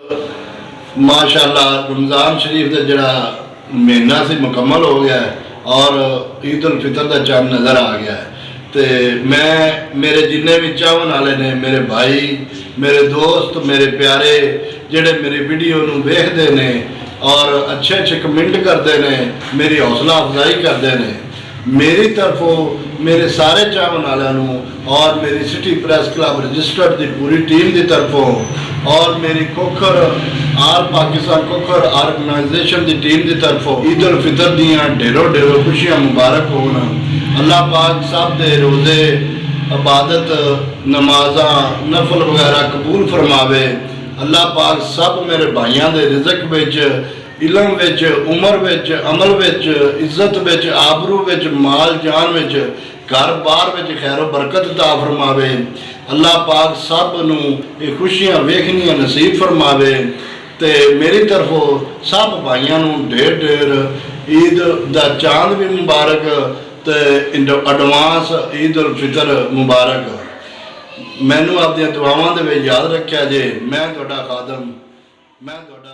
माशाअल्लाह रमज़ान शरीफ का जड़ा महीना से मुकम्मल हो गया है और ईद उल फितर का चांद नज़र आ गया है। तो मैं मेरे जिन्ने भी चाहन वाले ने, मेरे भाई, मेरे दोस्त, मेरे प्यारे जेडे मेरी वीडियो नूं वेखदे ने और अच्छे अच्छे कमेंट करते हैं, मेरी हौसला अफजाई करते हैं, मेरी तरफों मेरे सारे चाहन वालों और मेरी सिटी प्रेस क्लब रजिस्टर्ड की पूरी टीम की तरफों और मेरी कोखर आल पाकिस्तान कोखर ऑर्गेनाइजेशन की टीम की तरफों ईद उल फितर दियाँ ढेरों ढेरों खुशियां मुबारक होन। अल्लाह पाक सब दे रोज़े, इबादत, नमाजा, नफल वगैरह कबूल फरमावे। अल्लाह पाक सब मेरे भाइयों के रिज़क विच, इलम विच, उमर विच, अमल विच, इज्जत विच, आबरू विच, माल जान विच, घर बार विच खैरो बरकत अता फरमावे। अल्लाह पाक सब नूं ये खुशियां वेखनियां नसीब फरमावे। ते मेरी तरफों सब भाइयों नूं ढेर ढेर ईद दा चांद भी मुबारक ते एडवांस ईद उल फितर मुबारक। मैनू आपदियां दुआवां दे विच याद रखिया जे। मैं तुहाडा खादम, मैं तुहाडा